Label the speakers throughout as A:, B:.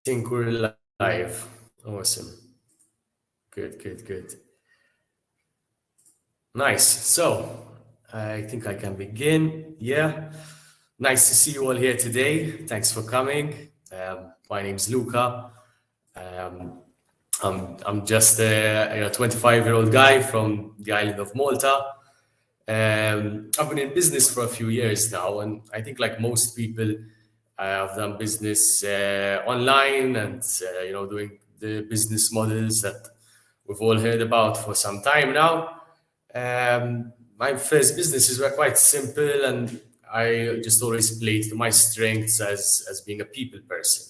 A: think we're live. Awesome. Good. Nice. So I think I can begin. Yeah. Nice to see you all here today. Thanks for coming. My name's Luca. I'm just a 25-year-old guy from the island of Malta. I've been in business for a few years now, and I think like most people, I've done business online and doing the business models that we've all heard about for some time now. My first businesses were quite simple, and I just always played to my strengths as being a people person.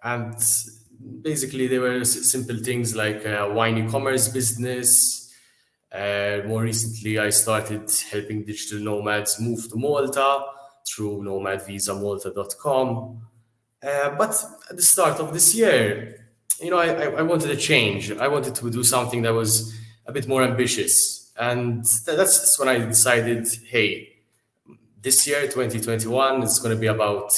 A: And basically, they were simple things like wine e-commerce business. More recently, I started helping digital nomads move to Malta through nomadvisamalta.com. But at the start of this year, I wanted a change. I wanted to do something that was a bit more ambitious. And that's when I decided, hey, this year, 2021, it's going to be about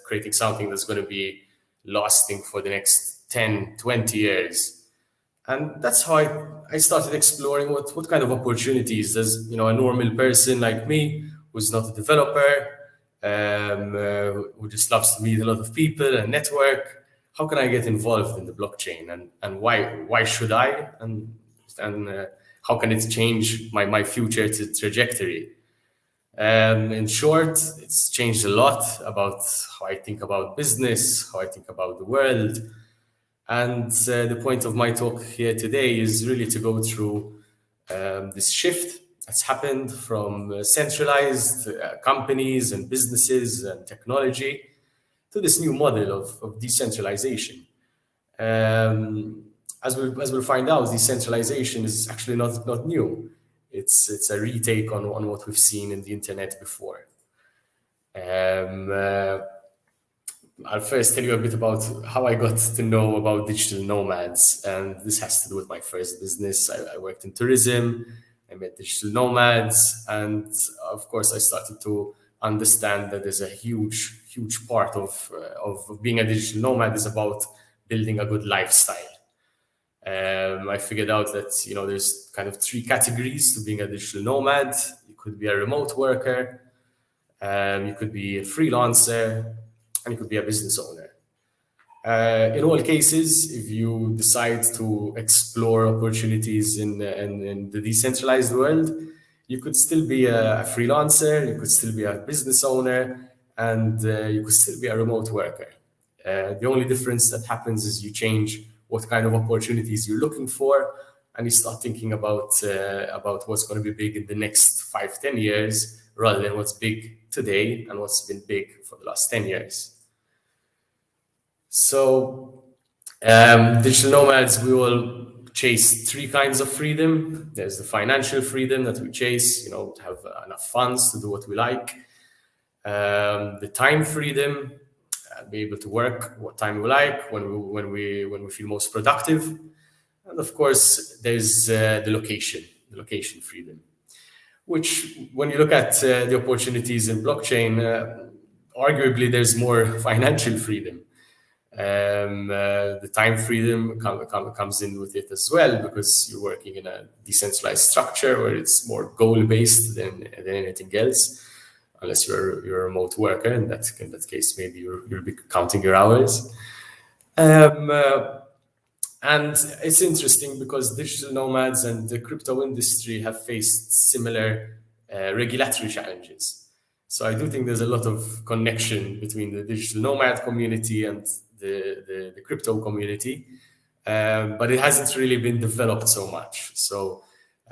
A: creating something that's going to be lasting for the next 10, 20 years. And that's how I started exploring what kind of opportunities, as a normal person like me, who's not a developer, who just loves to meet a lot of people and network. How can I get involved in the blockchain, and why should I, and how can it change my future trajectory? In short, it's changed a lot about how I think about business, how I think about the world. And the point of my talk here today is really to go through this shift that's happened from centralized companies and businesses and technology to this new model of decentralization. As we'll find out, decentralization is actually not new. It's a retake on what we've seen in the internet before. I'll first tell you a bit about how I got to know about digital nomads, and this has to do with my first business. I worked in tourism. I met digital nomads, and of course, I started to understand that there's a huge part of being a digital nomad is about building a good lifestyle. I figured out that there's kind of three categories to being a digital nomad. You could be a remote worker, you could be a freelancer, and you could be a business owner. In all cases, if you decide to explore opportunities in the decentralized world, you could still be a freelancer, you could still be a business owner, and you could still be a remote worker. The only difference that happens is you change what kind of opportunities you're looking for, and you start thinking about what's going to be big in the next 5-10 years, rather than what's big today and what's been big for the last 10 years. So digital nomads, we will chase three kinds of freedom. There's the financial freedom that we chase, to have enough funds to do what we like. The time freedom, be able to work what time we like, when we feel most productive. And of course, there's the location freedom, which when you look at the opportunities in blockchain, arguably there's more financial freedom. The time freedom comes in with it as well, because you're working in a decentralized structure where it's more goal-based than anything else. Unless you're a remote worker, in that case, maybe you'll be counting your hours. And it's interesting because digital nomads and the crypto industry have faced similar regulatory challenges. So I do think there's a lot of connection between the digital nomad community and the crypto community, but it hasn't really been developed so much. So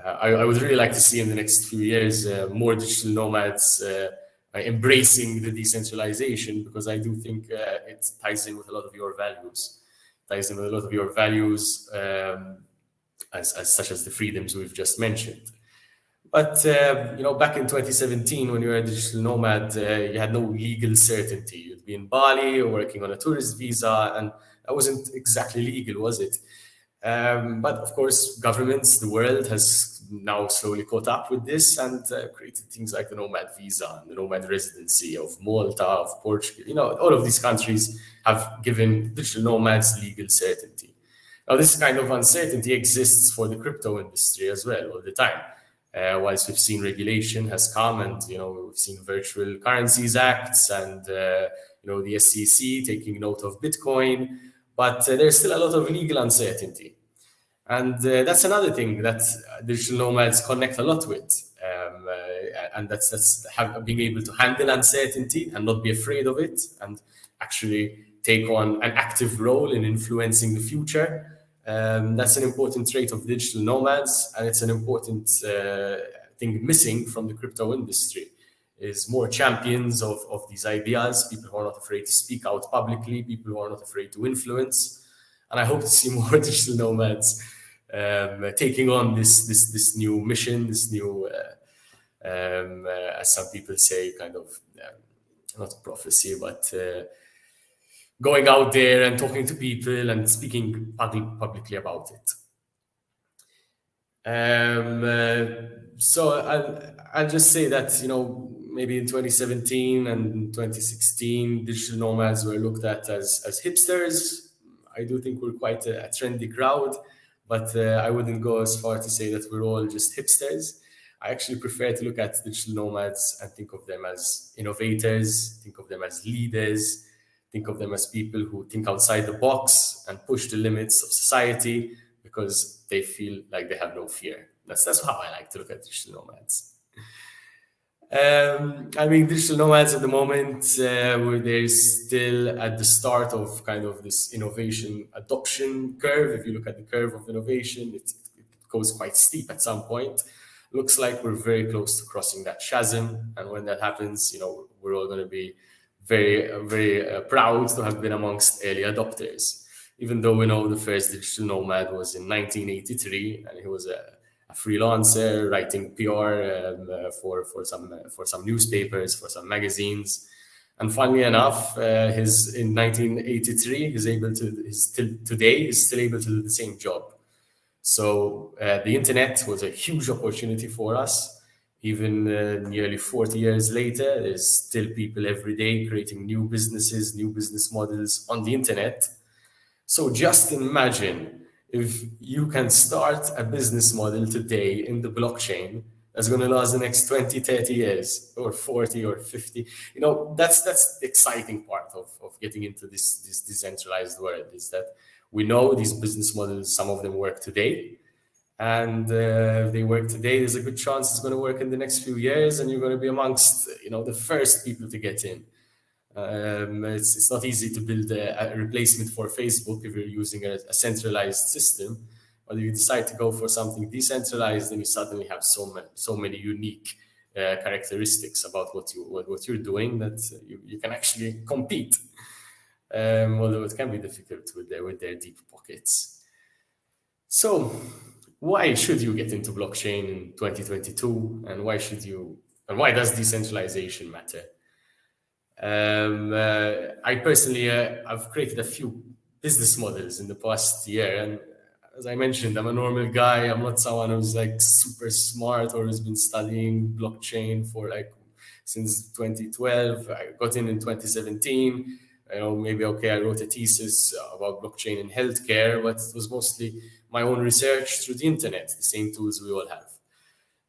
A: I would really like to see in the next few years more digital nomads embracing the decentralization, because I do think it ties in with a lot of your values. Such as the freedoms we've just mentioned. But back in 2017, when you were a digital nomad, you had no legal certainty. You'd be in Bali or working on a tourist visa, and that wasn't exactly legal, was it? But of course, governments, the world has now slowly caught up with this and created things like the Nomad Visa and the Nomad Residency of Malta, of Portugal. All of these countries have given digital nomads legal certainty. Now, this kind of uncertainty exists for the crypto industry as well all the time. Whilst we've seen regulation has come, and we've seen Virtual Currencies Acts and the SEC taking note of Bitcoin, but there's still a lot of legal uncertainty. And that's another thing that digital nomads connect a lot with, and that's being able to handle uncertainty and not be afraid of it, and actually take on an active role in influencing the future. That's an important trait of digital nomads, and it's an important thing missing from the crypto industry. Is more champions of these ideas, people who are not afraid to speak out publicly, people who are not afraid to influence. And I hope to see more digital nomads taking on this new mission, this new, as some people say, kind of not prophecy, but going out there and talking to people and speaking publicly about it. So I'll just say that, maybe in 2017 and 2016, digital nomads were looked at as hipsters. I do think we're quite a trendy crowd, but I wouldn't go as far to say that we're all just hipsters. I actually prefer to look at digital nomads and think of them as innovators, think of them as leaders, think of them as people who think outside the box and push the limits of society because they feel like they have no fear. That's how I like to look at digital nomads. Digital nomads at the moment, they're still at the start of kind of this innovation adoption curve. If you look at the curve of innovation, it goes quite steep at some point. Looks like we're very close to crossing that chasm. And when that happens, we're all going to be very, very proud to have been amongst early adopters. Even though we know the first digital nomad was in 1983, and he was a freelancer writing PR for some newspapers, for some magazines. And funnily enough, in 1983, he's still able to do the same job. So the internet was a huge opportunity for us. Even nearly 40 years later, there's still people every day creating new businesses, new business models on the internet. So just imagine if you can start a business model today in the blockchain that's going to last the next 20, 30 years, or 40 or 50. That's the exciting part of getting into this decentralized world, is that we know these business models, some of them work today. And if they work today, there's a good chance it's going to work in the next few years, and you're going to be amongst the first people to get in. It's not easy to build a replacement for Facebook if you're using a centralized system, but if you decide to go for something decentralized, then you suddenly have so many unique characteristics about what you're doing that you can actually compete. Although it can be difficult with their deep pockets. So why should you get into blockchain in 2022, and why does decentralization matter? I personally, I've created a few business models in the past year, and as I mentioned, I'm a normal guy. I'm not someone who's like super smart or has been studying blockchain for since 2012. I got in 2017. I wrote a thesis about blockchain in healthcare, but it was mostly my own research through the internet, the same tools we all have.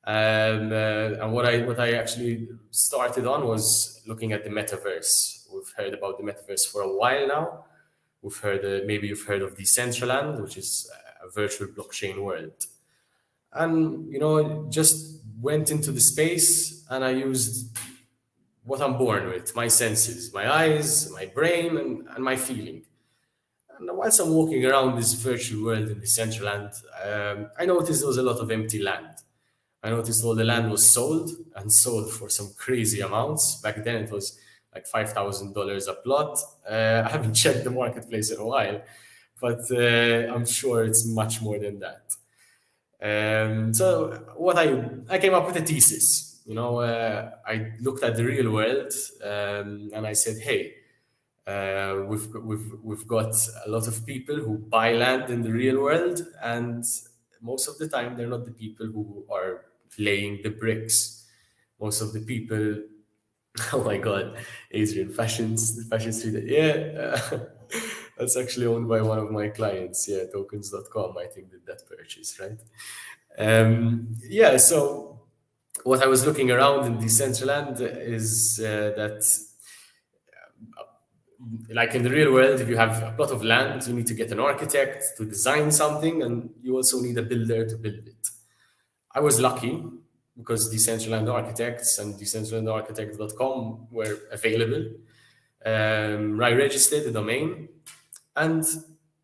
A: And what I actually started on was looking at the Metaverse. We've heard about the Metaverse for a while now. Maybe you've heard of Decentraland, which is a virtual blockchain world. And just went into the space, and I used what I'm born with, my senses, my eyes, my brain, and my feeling. And whilst I'm walking around this virtual world in Decentraland, I noticed there was a lot of empty land. I noticed all the land was sold for some crazy amounts. Back then it was like $5,000 a plot. I haven't checked the marketplace in a while, but I'm sure it's much more than that. So what I came up with a thesis. I looked at the real world and I said, hey, we've got a lot of people who buy land in the real world, and most of the time they're not the people who are laying the bricks. Most of the people, oh my God, Adrian, the fashion street. Yeah, that's actually owned by one of my clients. Yeah, tokens.com, I think, did that purchase, right? Yeah, so what I was looking around in Decentraland is that, like in the real world, if you have a plot of land, you need to get an architect to design something, and you also need a builder to build it. I was lucky because Decentraland Architects and decentralandarchitect.com were available. I registered the domain, and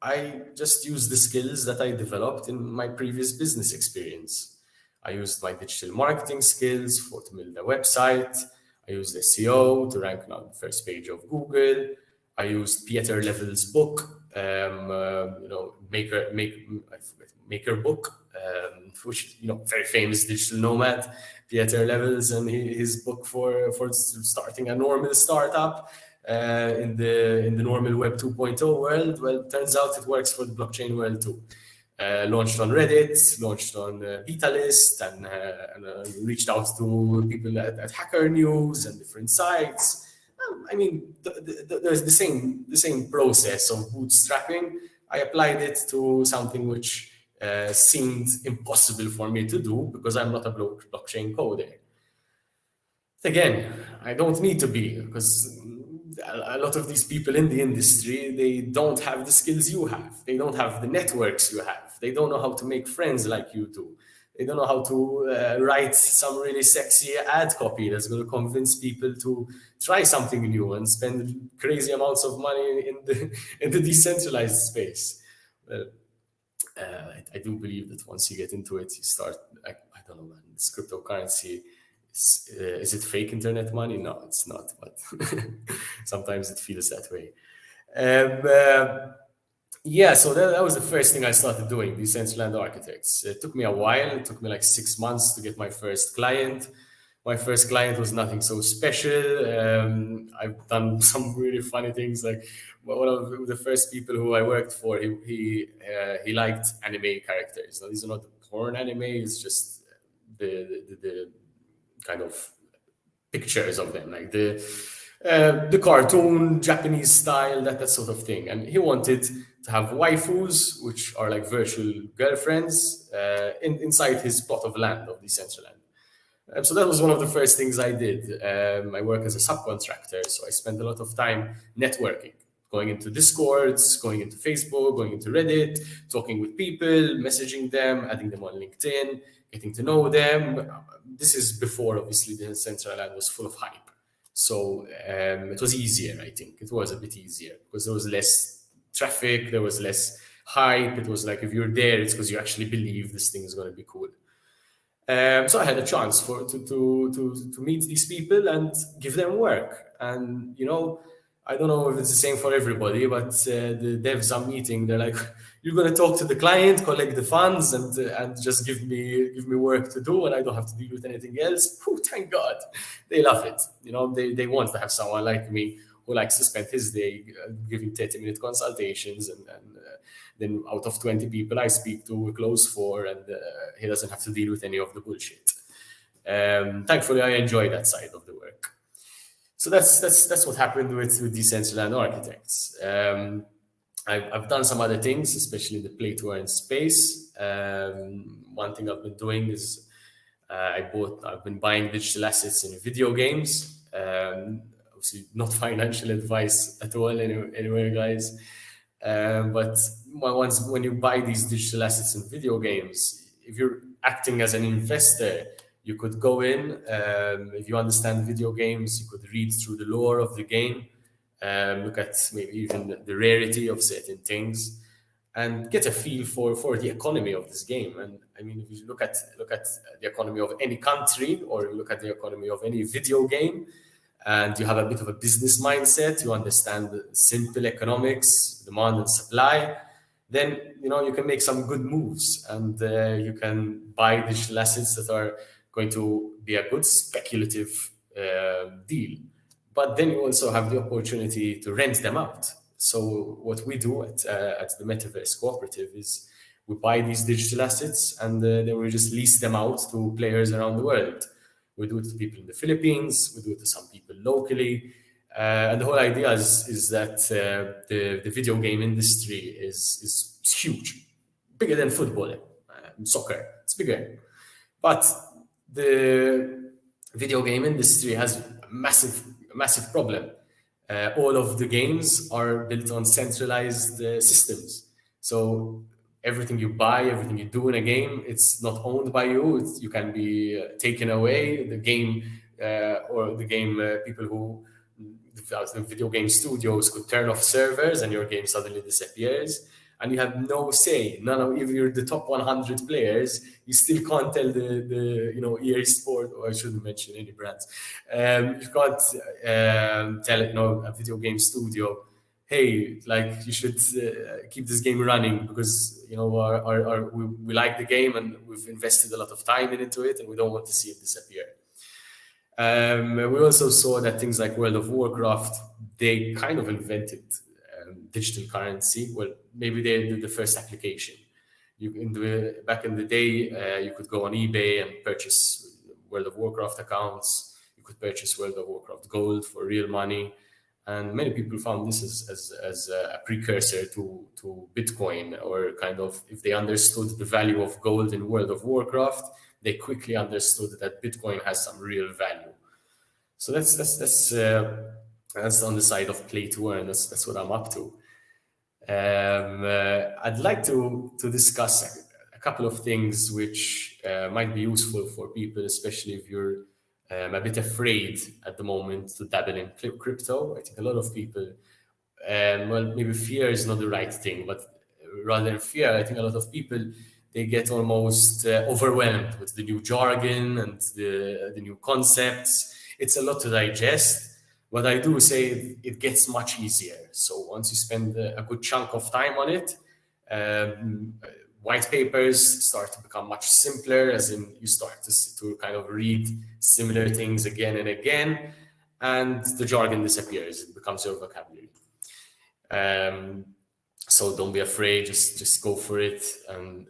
A: I just used the skills that I developed in my previous business experience. I used my digital marketing skills to build a website. I used SEO to rank on the first page of Google. I used Pieter Level's book, Maker book, which very famous digital nomad, Pieter Levels, and his book for starting a normal startup in the normal Web 2.0 world. Well, it turns out it works for the blockchain world too. Launched on Reddit, launched on Beta List, and reached out to people at Hacker News and different sites. I mean, there's the same process of bootstrapping. I applied it to something which seemed impossible for me to do because I'm not a blockchain coder. Again, I don't need to be, because a lot of these people in the industry, they don't have the skills you have. They don't have the networks you have. They don't know how to make friends like you do. They don't know how to write some really sexy ad copy that's going to convince people to try something new and spend crazy amounts of money in the decentralized space. Well, I do believe that once you get into it, you start, I don't know, man, this cryptocurrency, is it fake internet money? No, it's not, but sometimes it feels that way. Yeah, so that was the first thing I started doing, Decentraland Architects. It took me a while. It took me like 6 months to get my first client. My first client was nothing so special. I've done some really funny things. Like one of the first people who I worked for, he liked anime characters. Now, these are not porn anime. It's just the kind of pictures of them, like the cartoon Japanese style, that sort of thing. And he wanted to have waifus, which are like virtual girlfriends, inside his plot of land of Decentraland. So that was one of the first things I did. I work as a subcontractor, so I spent a lot of time networking, going into Discords, going into Facebook, going into Reddit, talking with people, messaging them, adding them on LinkedIn, getting to know them. This is before, obviously, the Decentraland was full of hype. So it was easier, I think. It was a bit easier because there was less traffic, there was less hype. It was like if you're there, it's because you actually believe this thing is going to be cool. So I had a chance to meet these people and give them work. And I don't know if it's the same for everybody, but the devs I'm meeting, they're like, "You're going to talk to the client, collect the funds, and just give me work to do, and I don't have to deal with anything else." Whew, thank God, they love it. They want to have someone like me who likes to spend his day giving 30-minute consultations, and then out of 20 people I speak to, we close 4, and he doesn't have to deal with any of the bullshit. Thankfully, I enjoy that side of the work. So that's what happened with Decentraland Architects. I've done some other things, especially in the play to earn space. One thing I've been doing is I've been buying digital assets in video games. Obviously, not financial advice at all, anywhere, guys. But when you buy these digital assets in video games, if you're acting as an investor, you could go in. If you understand video games, you could read through the lore of the game, look at maybe even the rarity of certain things, and get a feel for the economy of this game. And I mean, if you look at the economy of any country, or you look at the economy of any video game, and you have a bit of a business mindset, you understand the simple economics, demand and supply, then you can make some good moves, and you can buy digital assets that are going to be a good speculative deal. But then you also have the opportunity to rent them out. So what we do at the Metaverse Cooperative is We buy these digital assets and then we just lease them out to players around the world. We do it to people in the Philippines. We do it to some people locally. And the whole idea is that the video game industry is huge, bigger than football, soccer. It's bigger. But the video game industry has a massive problem. All of the games are built on centralized systems. So everything you buy, everything you do in a game, it's not owned by you. You can be taken away. The game or the game people who the video game studios could turn off servers and your game suddenly disappears and you have no say. None of, if you're the top 100 players, you still can't tell the EA Sport, or I shouldn't mention any brands. You can't tell a video game studio, hey, like you should keep this game running because we like the game and we've invested a lot of time into it and we don't want to see it disappear. We also saw that things like World of Warcraft, they kind of invented digital currency. Well, maybe they did the first application. Back in the day, you could go on eBay and purchase World of Warcraft accounts. You could purchase World of Warcraft gold for real money. And many people found this as a precursor to Bitcoin, or kind of, if they understood the value of gold in World of Warcraft, they quickly understood that Bitcoin has some real value. So that's on the side of play to earn. That's what I'm up to. I'd like to discuss a couple of things which might be useful for people, especially if you're a bit afraid at the moment to dabble in crypto. I think a lot of people, well, maybe fear is not the right thing, but rather than fear, I think a lot of people, they get almost overwhelmed with the new jargon and the new concepts. It's a lot to digest. But I do say it gets much easier. So once you spend a good chunk of time on it, white papers start to become much simpler, as in you start to kind of read similar things again and again, and the jargon disappears. It becomes your vocabulary. So don't be afraid, just go for it. And,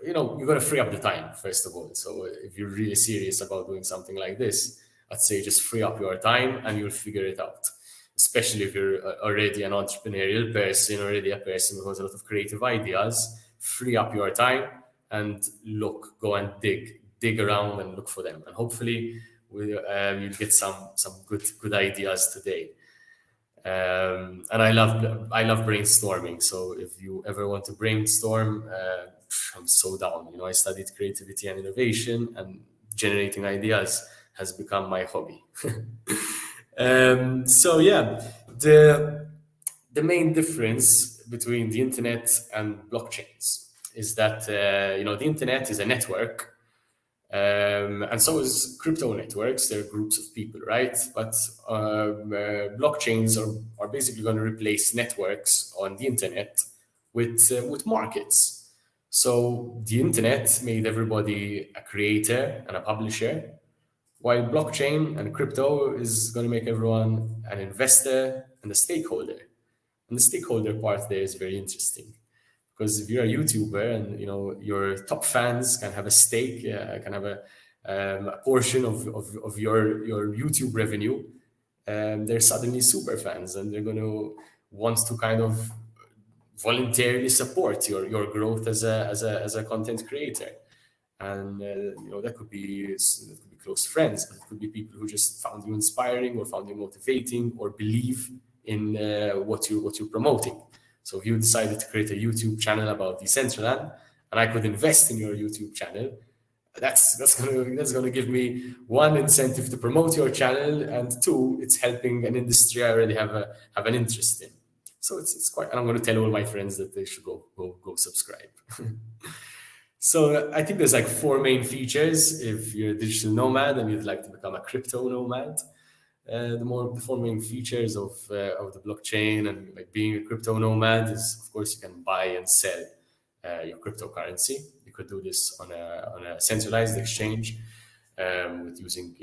A: you're going to free up the time, first of all. So if you're really serious about doing something like this, I'd say just free up your time and you'll figure it out. Especially if you're already an entrepreneurial person, already a person who has a lot of creative ideas, free up your time and go and dig around and look for them. And hopefully you'll get some good ideas today. And I love brainstorming. So if you ever want to brainstorm, I'm so down. I studied creativity and innovation, and generating ideas has become my hobby. So yeah, the main difference between the internet and blockchains is that the internet is a network, and so is crypto networks. They're groups of people, right? But blockchains are basically going to replace networks on the internet with markets. So the internet made everybody a creator and a publisher, while blockchain and crypto is going to make everyone an investor and a stakeholder. And the stakeholder part there is very interesting, because if you're a YouTuber and your top fans can have a stake, can have a portion of your YouTube revenue, they're suddenly super fans and they're going to want to kind of voluntarily support your growth as a content creator. And that could be close friends, but it could be people who just found you inspiring or found you motivating or believe in what you're promoting. So if you decided to create a YouTube channel about Decentraland, and I could invest in your YouTube channel, that's gonna give me one, incentive to promote your channel, and two, it's helping an industry I already have an interest in. So it's quite. And I'm going to tell all my friends that they should go subscribe. So I think there's like four main features if you're a digital nomad and you'd like to become a crypto nomad. The four main features of the blockchain and like being a crypto nomad is, of course, you can buy and sell your cryptocurrency. You could do this on a centralized exchange with using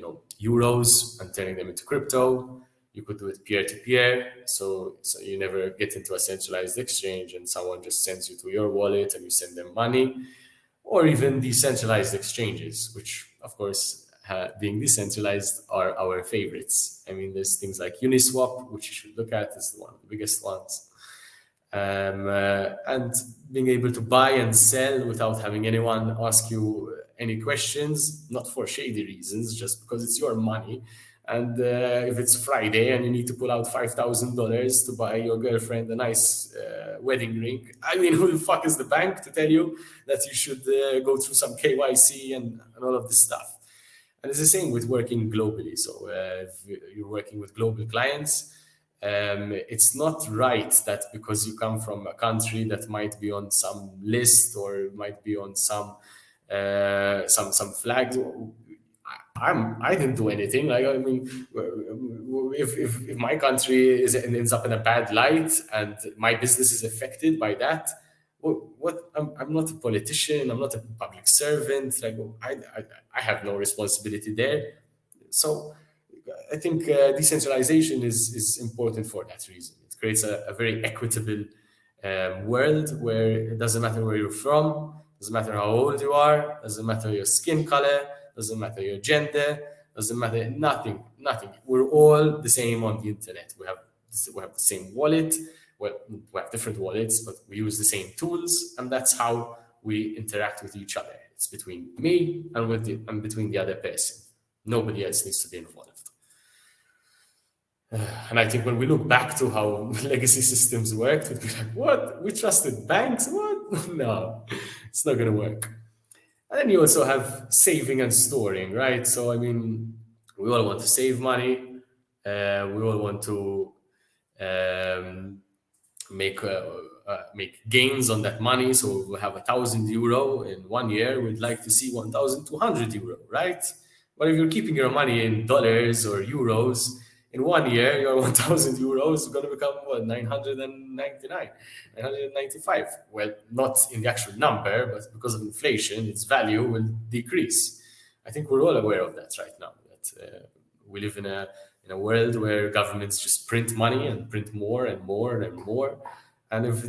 A: euros and turning them into crypto. You could do it peer to peer, so you never get into a centralized exchange and someone just sends you to your wallet and you send them money, or even decentralized exchanges, which of course, being decentralized, are our favorites. I mean, there's things like Uniswap, which you should look at, is one of the biggest ones. And being able to buy and sell without having anyone ask you any questions, not for shady reasons, just because it's your money. And if it's Friday and you need to pull out $5,000 to buy your girlfriend a nice wedding ring, I mean, who the fuck is the bank to tell you that you should go through some KYC and all of this stuff? And it's the same with working globally. So if you're working with global clients, it's not right that because you come from a country that might be on some list or might be on some flags. I didn't do anything. Like, I mean, if my country ends up in a bad light and my business is affected by that, what I'm not a politician. I'm not a public servant. Like, I have no responsibility there. So I think decentralization is important for that reason. It creates a very equitable world where it doesn't matter where you're from, doesn't matter how old you are, doesn't matter your skin color, doesn't matter your gender, doesn't matter nothing. We're all the same on the internet. We have the same wallet. Well, we have different wallets, but we use the same tools, and that's how we interact with each other. It's between me and between the other person. Nobody else needs to be involved. And I think when we look back to how legacy systems worked, we'd be like, what? We trusted banks? What? No, it's not going to work. And then you also have saving and storing, right? So, I mean, we all want to save money. We all want to make gains on that money. So we have €1,000 in 1 year. We'd like to see €1,200, right? But if you're keeping your money in dollars or euros, in 1 year, your €1,000 is going to become, what, 999, 995. Well, not in the actual number, but because of inflation, its value will decrease. I think we're all aware of that right now, that we live in a world where governments just print money and print more and more and more. And if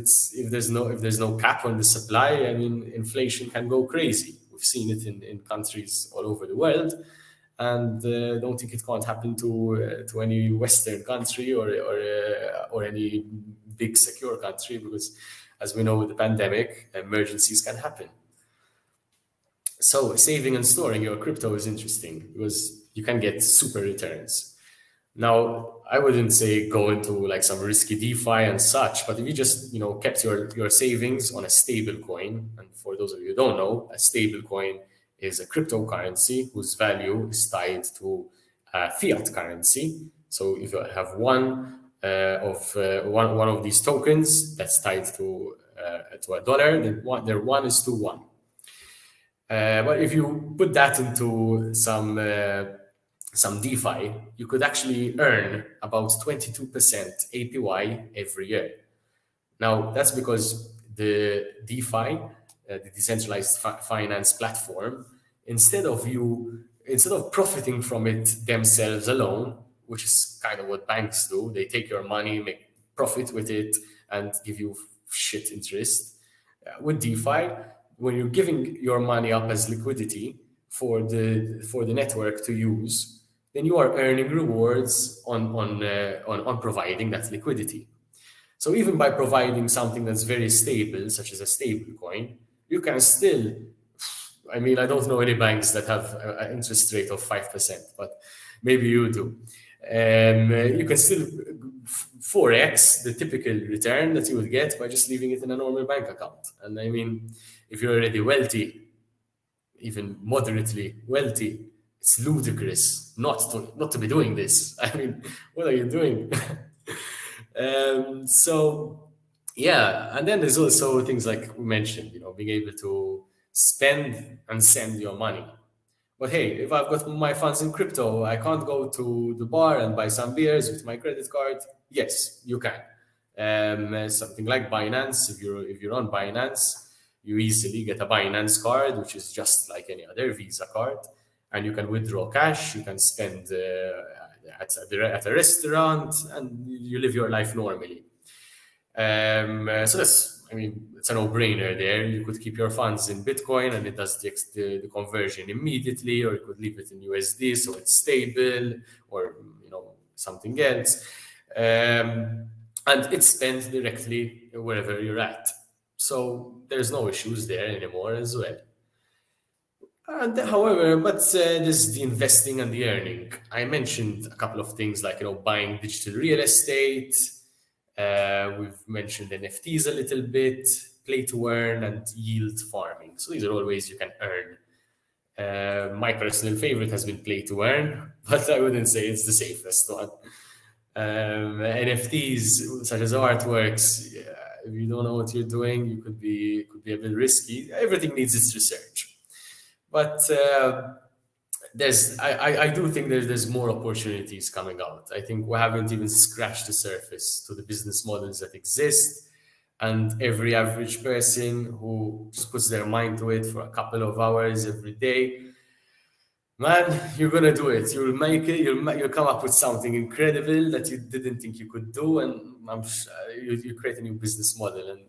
A: there's no cap on the supply, I mean, inflation can go crazy. We've seen it in countries all over the world. And don't think it can't happen to any Western country or any big secure country, because, as we know, with the pandemic, emergencies can happen. So saving and storing your crypto is interesting because you can get super returns. Now, I wouldn't say go into like some risky DeFi and such, but if you just kept your savings on a stable coin, and for those of you who don't know, a stable coin is a cryptocurrency whose value is tied to fiat currency. So if you have one of these tokens that's tied to a dollar, then their one is to one. But if you put that into some DeFi, you could actually earn about 22% APY every year. Now, that's because the DeFi, the decentralized finance platform, instead of profiting from it themselves alone, which is kind of what banks do, they take your money, make profit with it, and give you shit interest. With DeFi, when you're giving your money up as liquidity for the network to use, then you are earning rewards on providing that liquidity. So even by providing something that's very stable, such as a stable coin, you can still, I mean, I don't know any banks that have an interest rate of 5%, but maybe you do. You can still 4x the typical return that you would get by just leaving it in a normal bank account. And I mean, if you're already wealthy, even moderately wealthy, it's ludicrous not to be doing this. I mean, what are you doing? So yeah, and then there's also things like we mentioned, being able to spend and send your money. But hey, if I've got my funds in crypto, I can't go to the bar and buy some beers with my credit card. Yes, you can. Something like Binance, if you're on Binance, you easily get a Binance card, which is just like any other Visa card, and you can withdraw cash. You can spend at a restaurant, and you live your life normally. So it's a no-brainer there. You could keep your funds in Bitcoin and it does the conversion immediately, or you could leave it in USD so it's stable, or something else. And it's spent directly wherever you're at. So there's no issues there anymore as well. And however, but there's the investing and the earning. I mentioned a couple of things like buying digital real estate. We've mentioned NFTs a little bit, play to earn, and yield farming. So these are all ways you can earn. My personal favorite has been play to earn, but I wouldn't say it's the safest one. NFTs, such as artworks, if you don't know what you're doing, you could be a bit risky. Everything needs its research, but I do think there's more opportunities coming out. I think we haven't even scratched the surface to the business models that exist, and every average person who just puts their mind to it for a couple of hours every day, man, you're gonna do it. You'll make it. You'll come up with something incredible that you didn't think you could do, and you create a new business model. And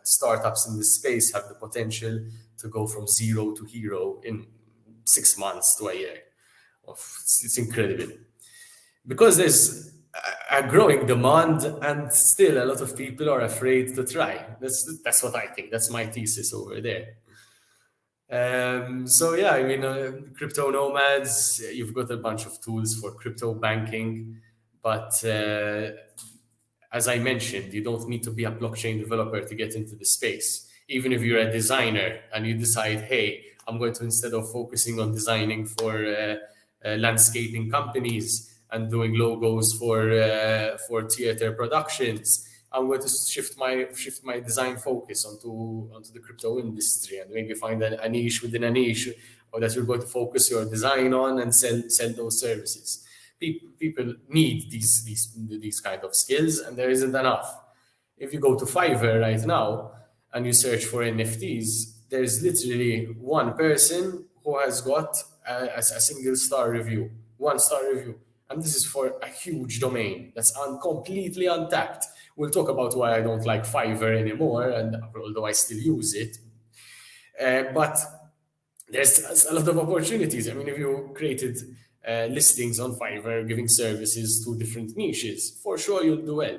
A: startups in this space have the potential to go from zero to hero in 6 months to a year. It's incredible because there's a growing demand, and still a lot of people are afraid to try. That's what I think. That's my thesis over there. So yeah, crypto nomads, you've got a bunch of tools for crypto banking, but as I mentioned, you don't need to be a blockchain developer to get into the space. Even if you're a designer and you decide, hey, I'm going to, instead of focusing on designing for landscaping companies and doing logos for theater productions, I'm going to shift my design focus onto the crypto industry, and maybe find a niche within a niche, or that you're going to focus your design on and sell those services. People need these kind of skills, and there isn't enough. If you go to Fiverr right now and you search for NFTs, there's literally one person who has got a single star review, 1-star review. And this is for a huge domain that's completely untapped. We'll talk about why I don't like Fiverr anymore, and although I still use it. But there's a lot of opportunities. If you created listings on Fiverr giving services to different niches, for sure you'll do well.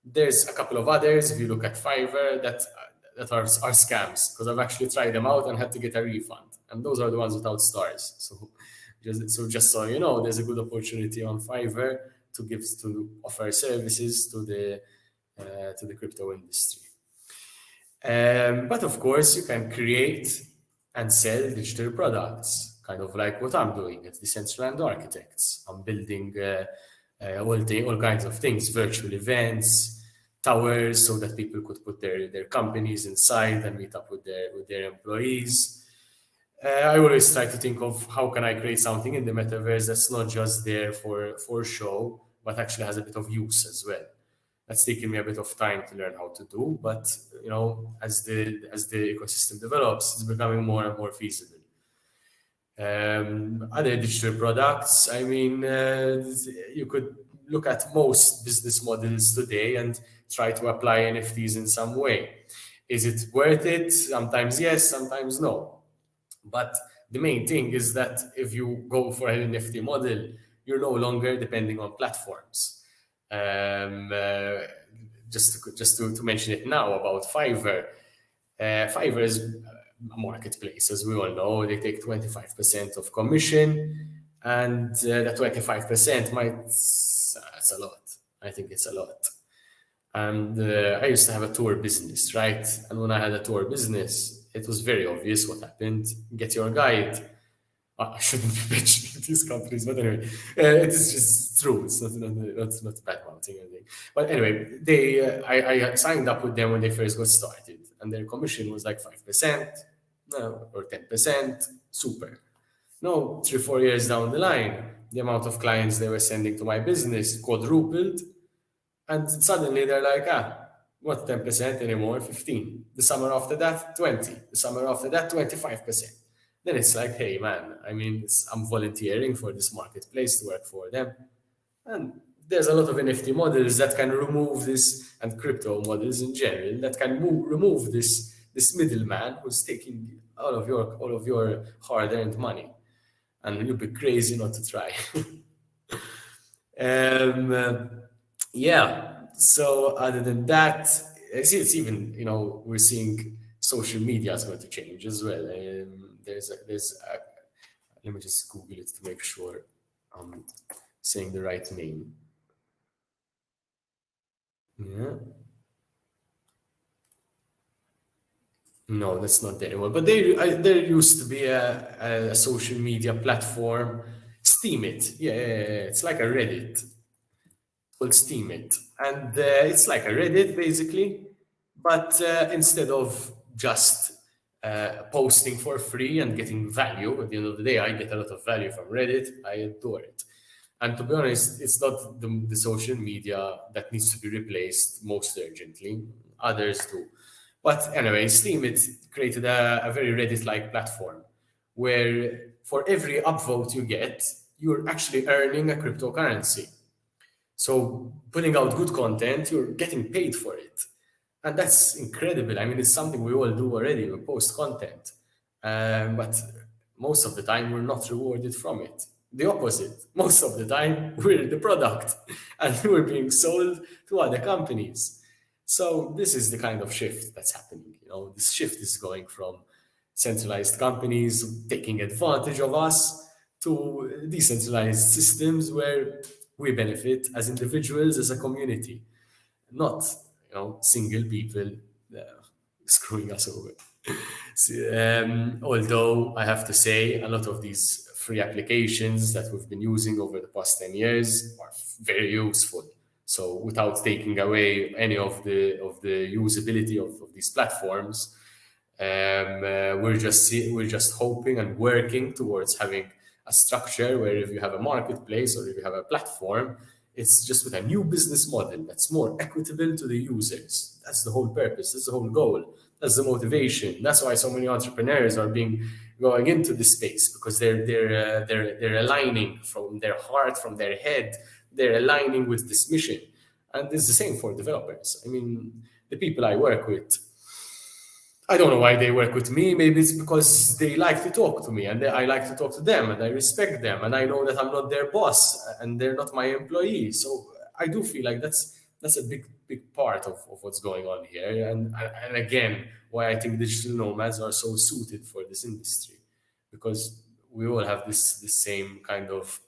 A: There's a couple of others, if you look at Fiverr, that are scams, because I've actually tried them out and had to get a refund. And those are the ones without stars. So just so you know, there's a good opportunity on Fiverr to offer services to the crypto industry. But of course, you can create and sell digital products, kind of like what I'm doing at Decentralization Architects. I'm building all kinds of things, virtual events, towers, so that people could put their companies inside and meet up with their employees. I always try to think of how can I create something in the metaverse that's not just there for show, but actually has a bit of use as well. That's taken me a bit of time to learn how to do, but as the ecosystem develops, it's becoming more and more feasible. Other digital products, you could look at most business models today and try to apply NFTs in some way. Is it worth it? Sometimes yes, sometimes no. But the main thing is that if you go for an NFT model, you're no longer depending on platforms. Just to mention it now about Fiverr. Fiverr is a marketplace, as we all know. They take 25% of commission, and that 25% it's a lot. I think it's a lot. And I used to have a tour business, right? And when I had a tour business, it was very obvious what happened. Get Your Guide. I shouldn't be mentioning these companies, but anyway, it is just true. It's not bad mouthing or anything. But anyway, I signed up with them when they first got started, and their commission was like 5%, or 10%. Super. No, 3-4 years down the line, the amount of clients they were sending to my business quadrupled, and suddenly they're like, what 10% anymore? 15. The summer after that, 20. The summer after that, 25%. Then it's like, hey man, I'm volunteering for this marketplace to work for them. And there's a lot of NFT models that can remove this, and crypto models in general that can remove this middleman who's taking all of your hard-earned money, and you'd be crazy not to try. Um, uh, yeah. So other than that, I see it's even we're seeing social media is going to change as well. Let me just Google it to make sure I'm saying the right name. Yeah. No, that's not there anymore. But there used to be a social media platform, Steam It. Yeah, yeah, yeah. It's like a Reddit. Called Steam It, and it's like a Reddit basically, but instead of just posting for free and getting value, at the end of the day, I get a lot of value from Reddit. I adore it. And to be honest, it's not the social media that needs to be replaced most urgently. Others do. But anyway, Steam it created a very Reddit-like platform where for every upvote you get, you're actually earning a cryptocurrency. So putting out good content, you're getting paid for it. And that's incredible. I mean, it's something we all do already. We post content. But most of the time, we're not rewarded from it. The opposite. Most of the time, we're the product and we're being sold to other companies. So this is the kind of shift that's happening. This shift is going from centralized companies taking advantage of us to decentralized systems where we benefit as individuals, as a community, not single people uh, screwing us over. Although I have to say, a lot of these free applications that we've been using over the past 10 years are very useful. So without taking away any of the usability of these platforms, we're just hoping and working towards having a structure where if you have a marketplace or if you have a platform, it's just with a new business model that's more equitable to the users. That's the whole purpose. That's the whole goal. That's the motivation. That's why so many entrepreneurs are going into this space, because they're aligning from their heart, from their head. They're aligning with this mission, and it's the same for developers. I mean, the people I work with, I don't know why they work with me. Maybe it's because they like to talk to me and I like to talk to them and I respect them and I know that I'm not their boss and they're not my employee. So I do feel like that's a big part of what's going on here. And again, why I think digital nomads are so suited for this industry, because we all have this same kind of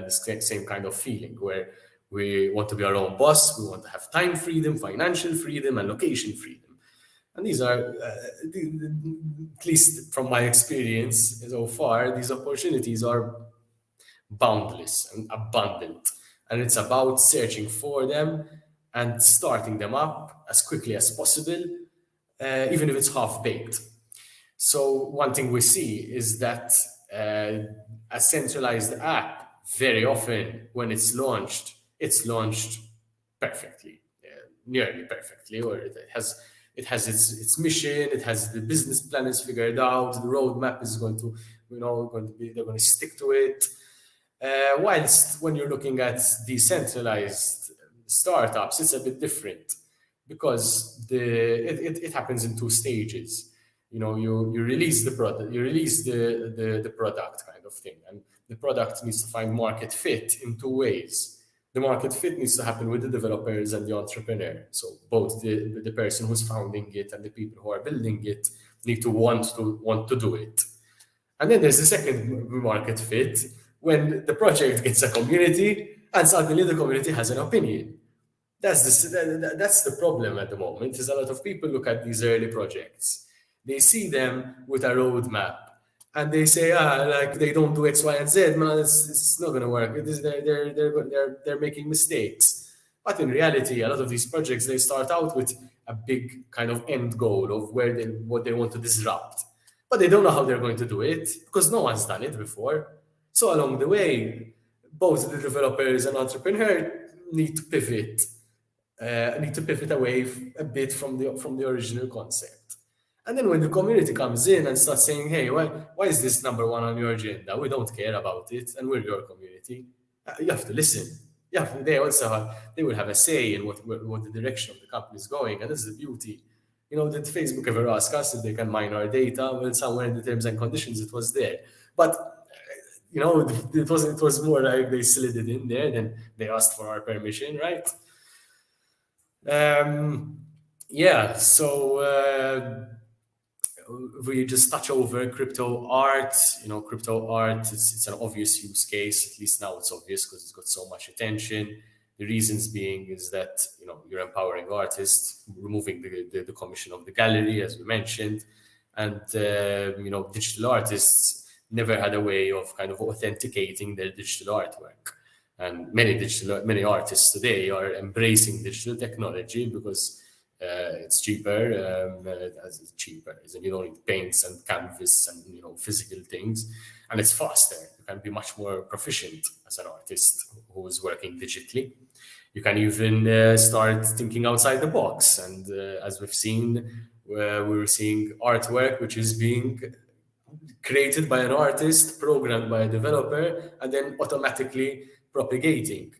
A: same kind of feeling where we want to be our own boss. We want to have time freedom, financial freedom, and location freedom. And these are, at least from my experience so far, these opportunities are boundless and abundant. And it's about searching for them and starting them up as quickly as possible, even if it's half baked. So one thing we see is that a centralized app, very often when it's launched perfectly, nearly perfectly, or it has its mission, it has the business plan is figured out, the roadmap is going to be they're going to stick to it. Whilst when you're looking at decentralized startups, it's a bit different, because it happens in two stages. You release the product, you release the product kind of thing, and the product needs to find market fit in two ways. The market fit needs to happen with the developers and the entrepreneur. So both the person who's founding it and the people who are building it need to want to do it. And then there's the second market fit, when the project gets a community and suddenly the community has an opinion. That's the problem at the moment. Is a lot of people look at these early projects, they see them with a roadmap, and they say, like they don't do X, Y, and Z, man, it's not going to work. It is, they're making mistakes. But in reality, a lot of these projects, they start out with a big kind of end goal of what they want to disrupt, but they don't know how they're going to do it because no one's done it before. So along the way, both the developers and entrepreneur need to pivot away a bit from the original concept. And then when the community comes in and starts saying, "Hey, why is this number one on your agenda? We don't care about it, and we're your community," You have to listen. They also they will have a say in what the direction of the company is going, and this is the beauty. Did Facebook ever ask us if they can mine our data? Well, somewhere in the terms and conditions it was there, but it was more like they slid it in there, then they asked for our permission, right? Um, yeah, so we just touch over crypto art. Crypto art, it's an obvious use case. At least now it's obvious because it's got so much attention. The reasons being is that you're empowering artists, removing the commission of the gallery, as we mentioned, and digital artists never had a way of kind of authenticating their digital artwork. And many artists today are embracing digital technology because it's cheaper. As it's cheaper, is you don't need paints and canvas and physical things, and it's faster. You can be much more proficient as an artist who is working digitally. You can even start thinking outside the box, and as we've seen, we're seeing artwork which is being created by an artist, programmed by a developer, and then automatically propagating.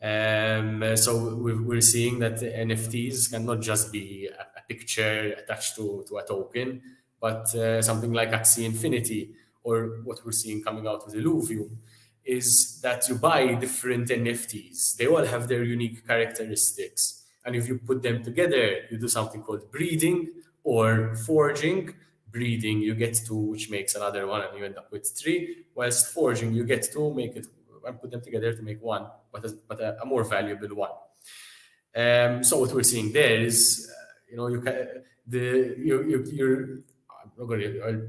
A: So we're seeing that the NFTs cannot just be a picture attached to a token, but something like Axie Infinity, or what we're seeing coming out with Illuvium, is that you buy different NFTs. They all have their unique characteristics. And if you put them together, you do something called breeding or forging. Breeding, you get two, which makes another one, and you end up with three. Whilst forging, you get two, make it and put them together to make one, but a more valuable one. So what we're seeing there is, you can you're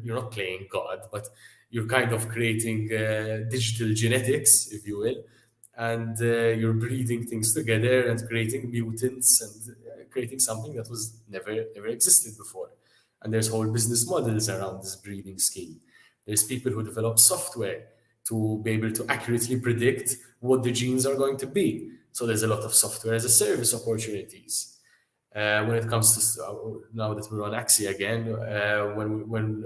A: not playing God, but you're kind of creating digital genetics, if you will, and you're breeding things together and creating mutants and creating something that was never ever existed before. And there's whole business models around this breeding scheme. There's people who develop software to be able to accurately predict what the genes are going to be. So there's a lot of software as a service opportunities. When it comes to now that we're on Axie again, when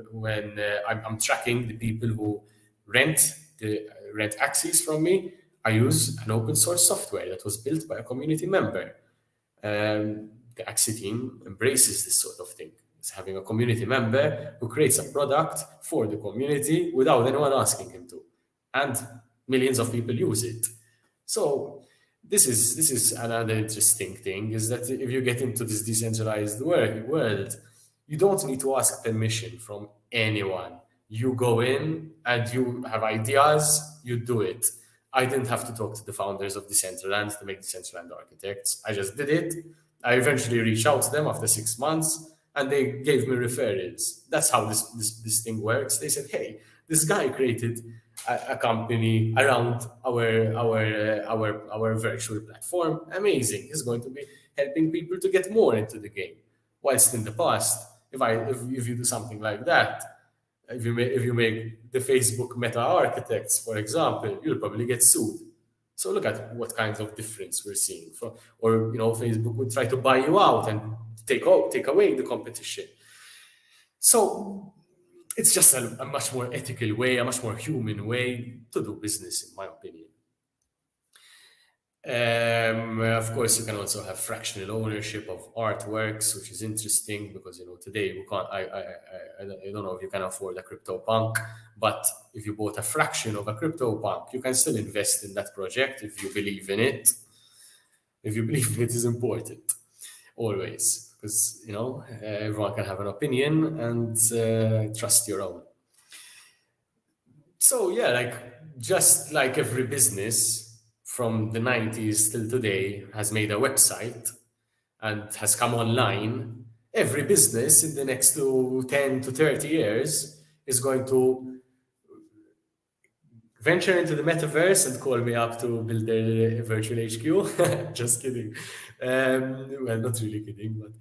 A: I'm tracking the people who rent Axies from me, I use an open source software that was built by a community member. The Axie team embraces this sort of thing. It's having a community member who creates a product for the community without anyone asking him to, and millions of people use it. So this is another interesting thing, is that if you get into this decentralized world, you don't need to ask permission from anyone. You go in and you have ideas, you do it. I didn't have to talk to the founders of Decentraland to make Decentraland architects. I just did it. I eventually reached out to them after 6 months, and they gave me referrals. That's how this thing works. They said, "Hey, this guy created a company around our virtual platform. Amazing. He's going to be helping people to get more into the game." Whilst in the past, if you do something like that, if you make the Facebook meta architects, for example, you'll probably get sued. So look at what kinds of difference we're seeing. Or Facebook would try to buy you out and take away the competition. So it's just a much more ethical way, a much more human way to do business, in my opinion. Of course, you can also have fractional ownership of artworks, which is interesting because today we can't. I don't know if you can afford a CryptoPunk, but if you bought a fraction of a CryptoPunk, you can still invest in that project if you believe in it. If you believe in it is important, always, because everyone can have an opinion and trust your own. So yeah, just like every business from the 90s till today has made a website and has come online, every business in the next 10 to 30 years is going to venture into the metaverse and call me up to build their virtual HQ. Just kidding. Well, not really kidding, but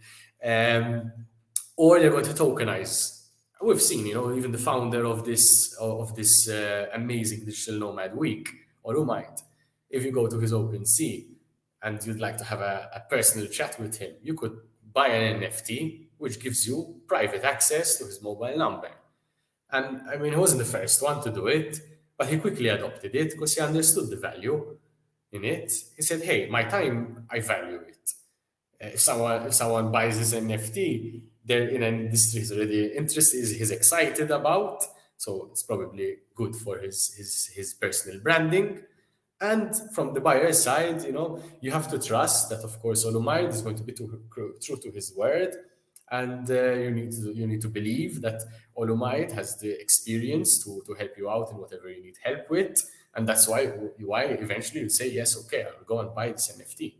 A: or they're going to tokenize. We've seen, even the founder of this amazing digital nomad week, or who might, if you go to his OpenSea and you'd like to have a personal chat with him, you could buy an NFT, which gives you private access to his mobile number. And I mean, he wasn't the first one to do it, But he quickly adopted it because he understood the value in it. He said, "Hey, my time, I value it. If someone buys this NFT, they're in an industry he's already interested, he's excited about, so it's probably good for his personal branding. And from the buyer side, you have to trust that, of course, Olumide is going to be true to his word, and you need to believe that Olumide has the experience to help you out in whatever you need help with, and that's why eventually you say yes, okay, I'll go and buy this NFT."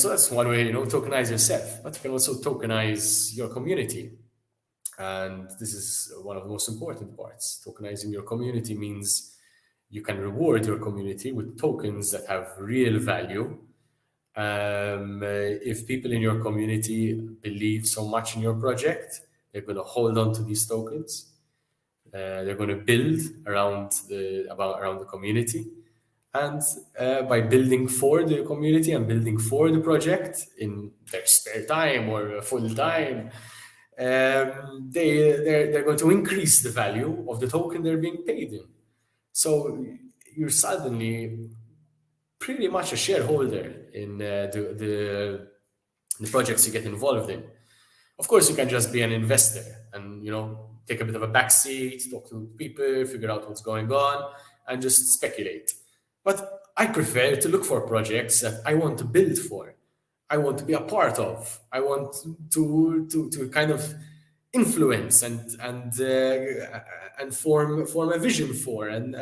A: So that's one way, tokenize yourself, but you can also tokenize your community. And this is one of the most important parts. Tokenizing your community means you can reward your community with tokens that have real value. If people in your community believe so much in your project, they're going to hold on to these tokens. They're going to build around the community. And by building for the community and building for the project in their spare time or full time, they're going to increase the value of the token they're being paid in. So you're suddenly pretty much a shareholder in the projects you get involved in. Of course, you can just be an investor and take a bit of a backseat, talk to people, figure out what's going on, and just speculate. But I prefer to look for projects that I want to build for, I want to be a part of, I want to kind of influence and form a vision for, and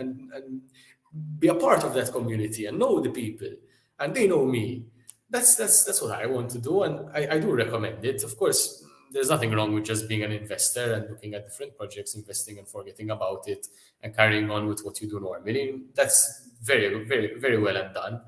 A: be a part of that community and know the people and they know me. That's what I want to do, and I do recommend it. Of course, there's nothing wrong with just being an investor and looking at different projects, investing and forgetting about it and carrying on with what you do normally. That's very, very, very well and done.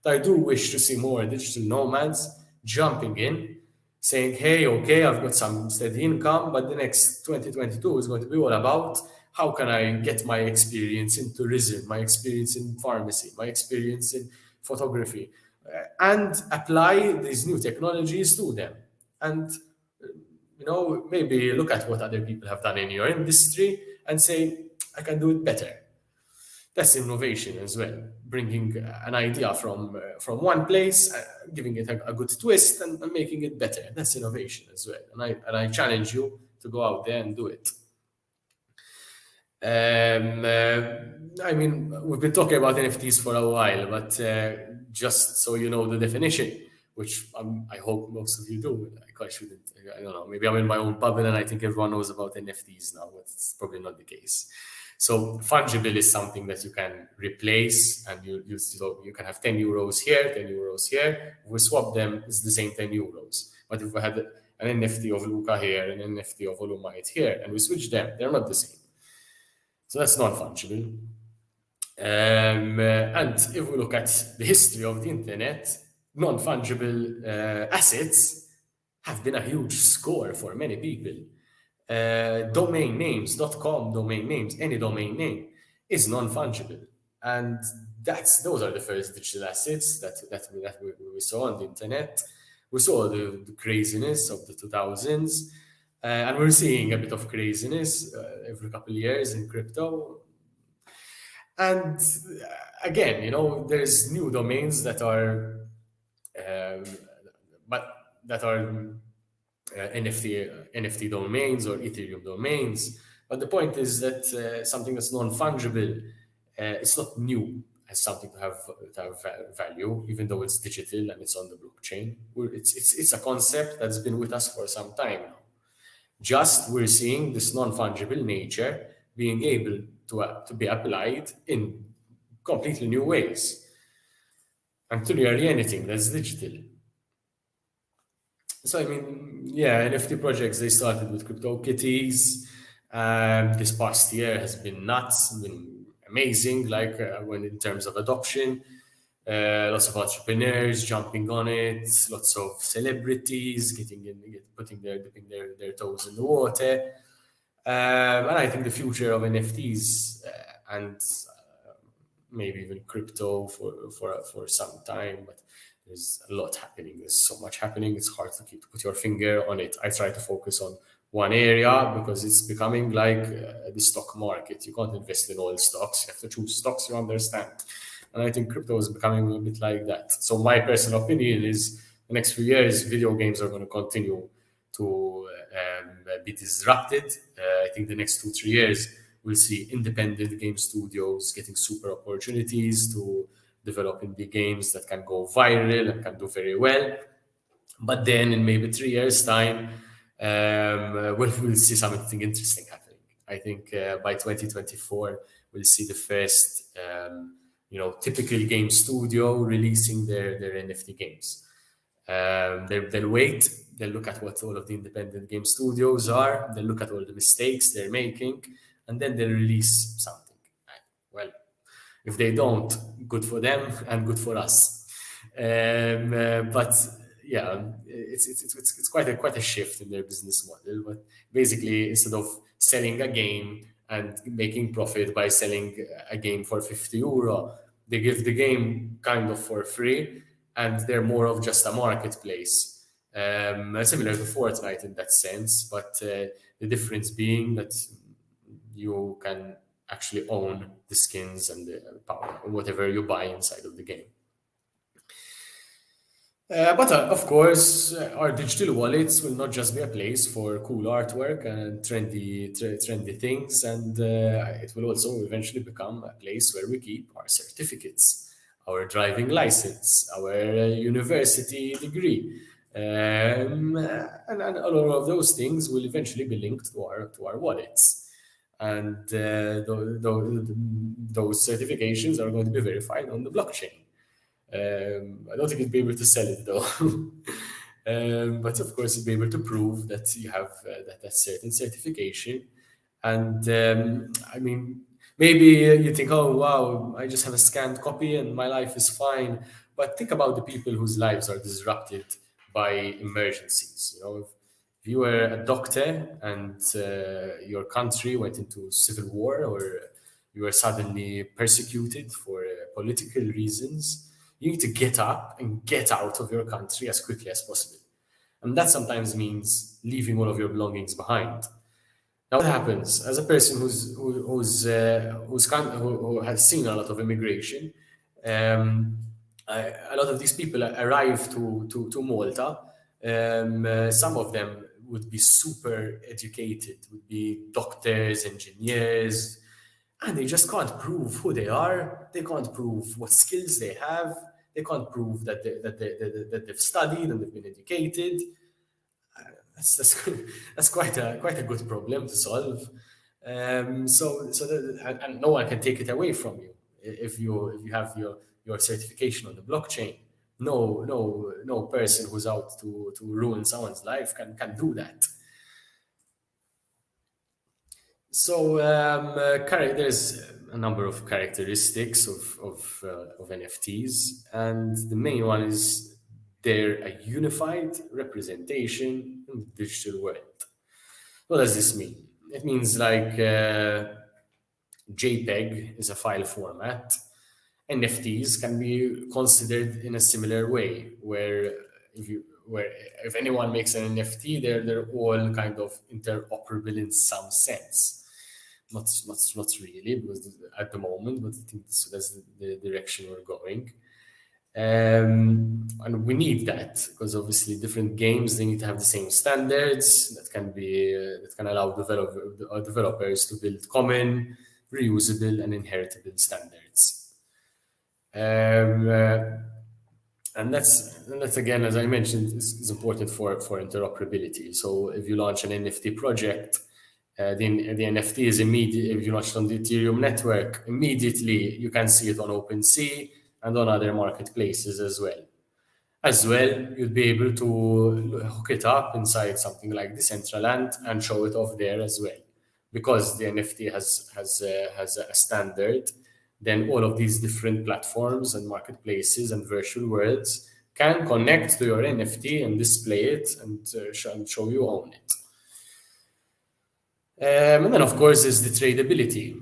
A: But I do wish to see more digital nomads jumping in, saying, "Hey, okay, I've got some steady income, but the next 2022 is going to be all about how can I get my experience in tourism, my experience in pharmacy, my experience in photography, and apply these new technologies to them. And maybe look at what other people have done in your industry and say, I can do it better." That's innovation as well, bringing an idea from one place, giving it a good twist and making it better. That's innovation as well. And I challenge you to go out there and do it. I mean, we've been talking about NFTs for a while, but just so you know the definition, which I hope most of you do. I quite shouldn't. I don't know. Maybe I'm in my own bubble and I think everyone knows about NFTs now, but it's probably not the case. So fungible is something that you can replace, and you can have 10 euros here, 10 euros here. If we swap them, it's the same 10 euros. But if we had an NFT of Luca here, an NFT of Olumide here, and we switch them, they're not the same. So that's non-fungible. And if we look at the history of the internet, non-fungible assets have been a huge score for many people. Domain names, .com domain names, any domain name is non-fungible. And those are the first digital assets that we saw on the internet. We saw the craziness of the 2000s. And we're seeing a bit of craziness every couple of years in crypto. And again, there's new domains that are, NFT domains or Ethereum domains. But the point is that something that's non-fungible, it's not new as something to have value, even though it's digital and it's on the blockchain. It's a concept that's been with us for some time now. Just we're seeing this non-fungible nature being able to be applied in completely new ways. And to nearly anything that's digital. So, I mean, yeah, NFT projects, they started with CryptoKitties. This past year has been nuts, been amazing, like when in terms of adoption. Lots of entrepreneurs jumping on it, lots of celebrities dipping their toes in the water. And I think the future of NFTs and maybe even crypto for some time, but there's a lot happening. There's so much happening. It's hard to put your finger on it. I try to focus on one area because it's becoming like the stock market. You can't invest in all stocks. You have to choose stocks you understand. And I think crypto is becoming a bit like that. So my personal opinion is the next few years, video games are going to continue to be disrupted. I think the next 2, 3 years, we'll see independent game studios getting super opportunities to develop indie games that can go viral and can do very well. But then in maybe 3 years' time, we'll see something interesting happening. I think by 2024, we'll see the first, typical game studio releasing their NFT games. They'll wait, they'll look at what all of the independent game studios are, they'll look at all the mistakes they're making, and then they'll release something. Well, if they don't, good for them and good for us. But yeah, it's quite a shift in their business model. But basically, instead of selling a game and making profit by selling a game for 50 euro, they give the game kind of for free, and they're more of just a marketplace. Similar to Fortnite in that sense, but the difference being that you can actually own the skins and the power, whatever you buy inside of the game. But of course, our digital wallets will not just be a place for cool artwork and trendy things, and it will also eventually become a place where we keep our certificates, our driving license, our university degree, and all of those things will eventually be linked to our wallets, and those certifications are going to be verified on the blockchain. I don't think you'd be able to sell it though. But of course, you'd be able to prove that you have that certain certification. And I mean, maybe you think, oh, wow, I just have a scanned copy and my life is fine. But think about the people whose lives are disrupted by emergencies. If you were a doctor and your country went into civil war, or you were suddenly persecuted for political reasons, you need to get up and get out of your country as quickly as possible. And that sometimes means leaving all of your belongings behind. Now, what happens as a person who has seen a lot of immigration? A lot of these people arrive to Malta. Some of them would be super educated, would be doctors, engineers, and they just can't prove who they are. They can't prove what skills they have. They can't prove that they've studied and they've been educated. That's quite a good problem to solve. And no one can take it away from you if you have your certification on the blockchain. No person who's out to ruin someone's life can do that. So there's a number of characteristics of NFTs, and the main one is they're a unified representation in the digital world. What does this mean? It means like JPEG is a file format. NFTs can be considered in a similar way, where if anyone makes an NFT, they're all kind of interoperable in some sense. Not really, because at the moment, but I think that's the direction we're going. And we need that because obviously different games, they need to have the same standards that can allow developers to build common, reusable, and inheritable standards. And that's again, as I mentioned, is important for interoperability. So if you launch an NFT project, the NFT is immediate. If you launch it on the Ethereum network, immediately you can see it on OpenSea and on other marketplaces as well. You'd be able to hook it up inside something like Decentraland and show it off there as well. Because the NFT has a standard, then all of these different platforms and marketplaces and virtual worlds can connect to your NFT and display it and show you own it. And then, of course, there's the tradability,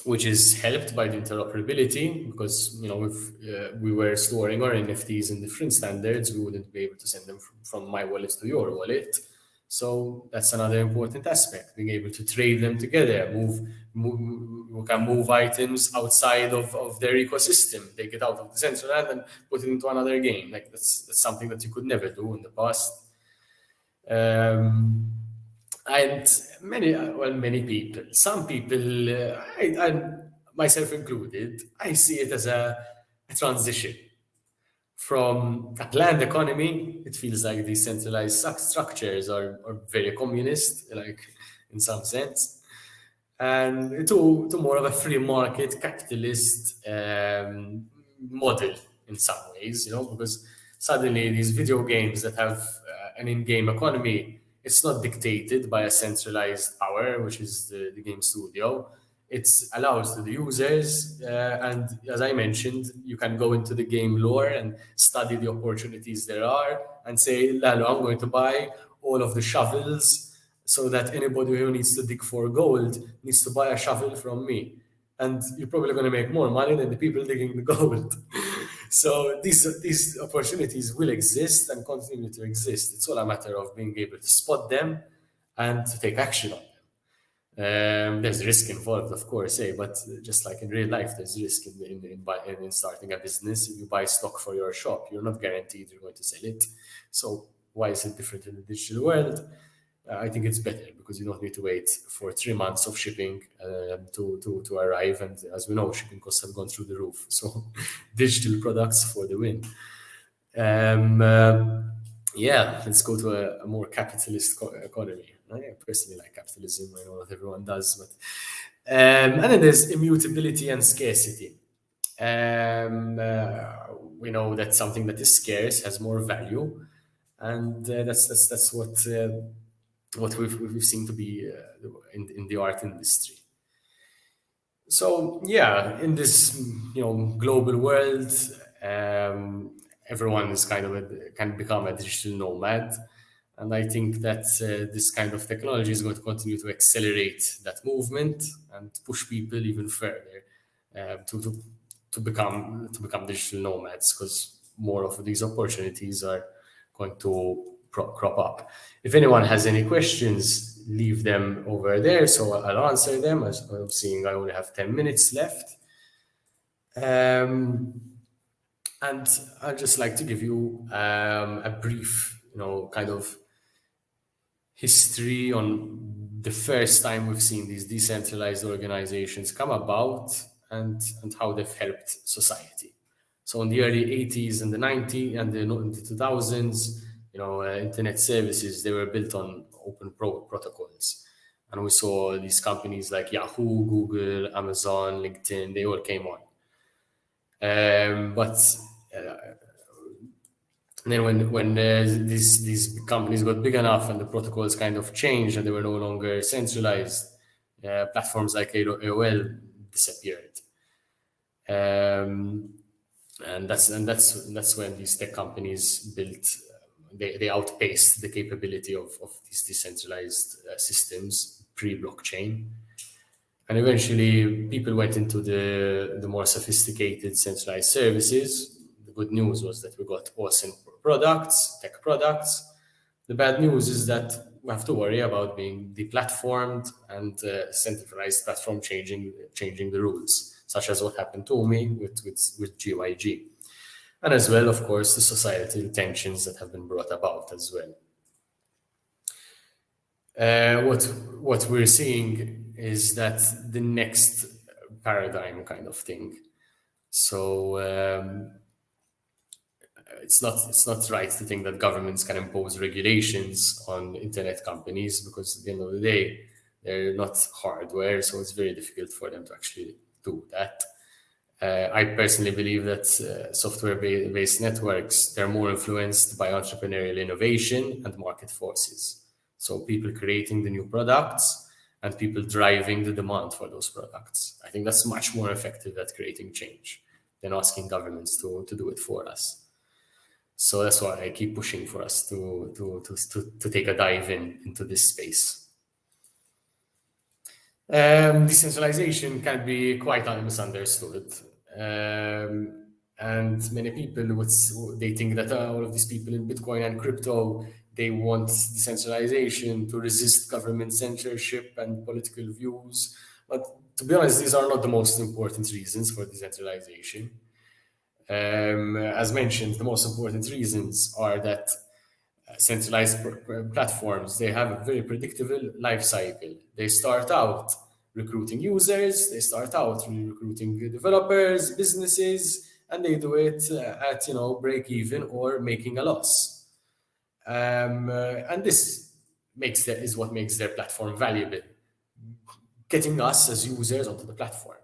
A: which is helped by the interoperability, because if we were storing our NFTs in different standards, we wouldn't be able to send them from my wallet to your wallet. So that's another important aspect, being able to trade them together, we can move items outside of their ecosystem, take it out of the central land and put it into another game. Like that's something that you could never do in the past. And many people, some people, I myself included, I see it as a transition from a planned economy. It feels like these centralized structures are very communist, like in some sense, and to more of a free market capitalist model in some ways, because suddenly these video games that have an in-game economy, it's not dictated by a centralized power, which is the game studio. It allows to the users, and as I mentioned, you can go into the game lore and study the opportunities there are and say, Lalo, I'm going to buy all of the shovels so that anybody who needs to dig for gold needs to buy a shovel from me. And you're probably going to make more money than the people digging the gold. So these opportunities will exist and continue to exist. It's all a matter of being able to spot them and to take action on them. There's risk involved, of course, but just like in real life, there's risk in starting a business. If you buy stock for your shop, you're not guaranteed you're going to sell it. So why is it different in the digital world? I think it's better because you don't need to wait for 3 months of shipping to arrive. And as we know, shipping costs have gone through the roof. So digital products for the win. Yeah, let's go to a more capitalist economy. I personally like capitalism. I know not everyone does, but and then there's immutability and scarcity. We know that something that is scarce has more value, and that's what we've seen to be in the art industry. So yeah, in this global world, everyone is can become a digital nomad, and I think that this kind of technology is going to continue to accelerate that movement and push people even further to become digital nomads, because more of these opportunities are going to crop up. If anyone has any questions, leave them over there, so I'll answer them. As I'm seeing, I only have 10 minutes left. And I'd just like to give you a brief, kind of history on the first time we've seen these decentralized organizations come about and how they've helped society. So in the early 80s and the 90s and in the 2000s, internet services, they were built on open protocols. And we saw these companies like Yahoo, Google, Amazon, LinkedIn, they all came on. But then when these companies got big enough and the protocols kind of changed and they were no longer centralized, platforms like AOL disappeared. And that's when these tech companies built. They outpaced the capability of these decentralized systems pre-blockchain. And eventually, people went into the more sophisticated centralized services. The good news was that we got awesome products, tech products. The bad news is that we have to worry about being deplatformed and centralized platform changing the rules, such as what happened to me with GYG. And as well, of course, the societal tensions that have been brought about as well. What we're seeing is that the next paradigm kind of thing. So it's not right to think that governments can impose regulations on internet companies, because at the end of the day, they're not hardware, so it's very difficult for them to actually do that. I personally believe that software-based networks, they're more influenced by entrepreneurial innovation and market forces. So people creating the new products and people driving the demand for those products. I think that's much more effective at creating change than asking governments to do it for us. So that's why I keep pushing for us to take a dive into this space. Decentralization can be quite misunderstood. And many people they think that all of these people in Bitcoin and crypto, They want decentralization to resist government censorship and political views. But to be honest, these are not the most important reasons for decentralization. As mentioned, the most important reasons are that centralized platforms, they have a very predictable life cycle. They start out recruiting users, they start out recruiting developers, businesses, and they do it at break even or making a loss. And this is what makes their platform valuable, getting us as users onto the platform.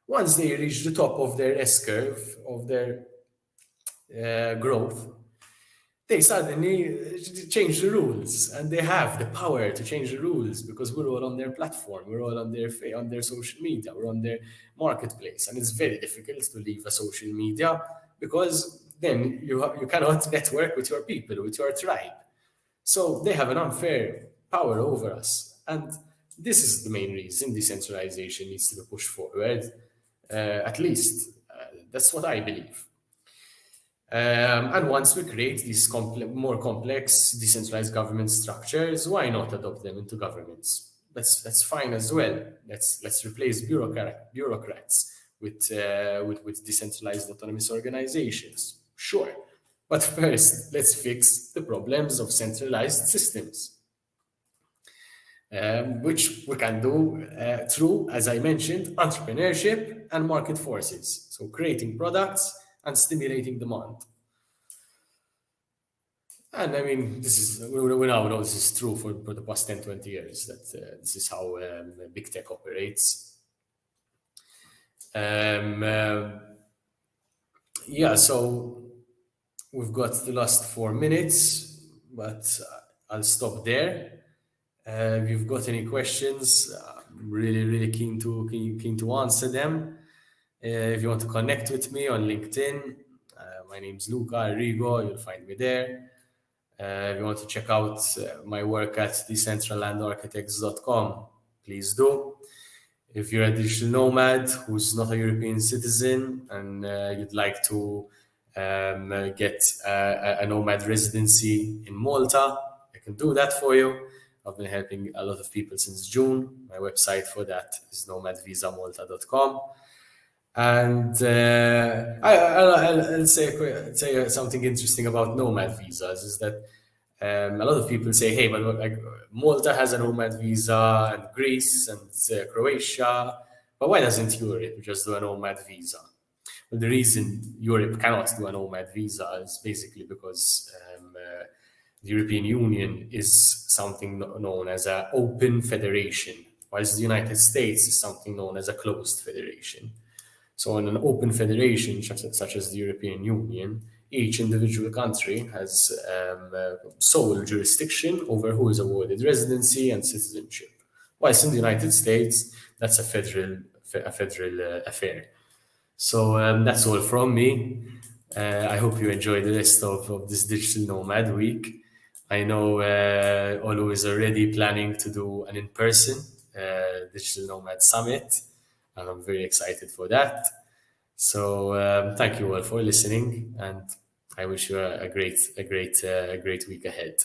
A: Once they reach the top of their S curve of their growth, they suddenly change the rules, and they have the power to change the rules because we're all on their platform, we're all on their social media, we're on their marketplace, and it's very difficult to leave a social media because then you cannot network with your people, with your tribe. So they have an unfair power over us, and this is the main reason decentralization needs to be pushed forward. At least that's what I believe. And once we create these more complex decentralized government structures, why not adopt them into governments? That's fine as well. Let's replace bureaucrats with decentralized autonomous organizations. Sure, but first let's fix the problems of centralized systems, which we can do through, as I mentioned, entrepreneurship and market forces. So creating products and stimulating demand. And I mean, we now know this is true for the past 10, 20 years, that this is how big tech operates. Yeah, so we've got the last 4 minutes, but I'll stop there. If you've got any questions, I'm really keen to answer them. If you want to connect with me on LinkedIn, my name's Luca Arrigo, you'll find me there. If you want to check out my work at decentralandarchitects.com, please do. If you're a digital nomad who's not a European citizen and you'd like to get a nomad residency in Malta, I can do that for you. I've been helping a lot of people since June. My website for that is nomadvisamalta.com. And I'll say something interesting about nomad visas is that a lot of people say, hey, but like Malta has a nomad visa, and Greece and Croatia, but why doesn't Europe just do a nomad visa? Well, the reason Europe cannot do a nomad visa is basically because the European Union is something known as an open federation, whilst the United States is something known as a closed federation. So in an open federation, such as the European Union, each individual country has sole jurisdiction over who is awarded residency and citizenship. Whilst in the United States, that's a federal affair. So that's all from me. I hope you enjoy the rest of this Digital Nomad week. I know Olu is already planning to do an in-person Digital Nomad Summit, and I'm very excited for that. So thank you all for listening, and I wish you a great week ahead.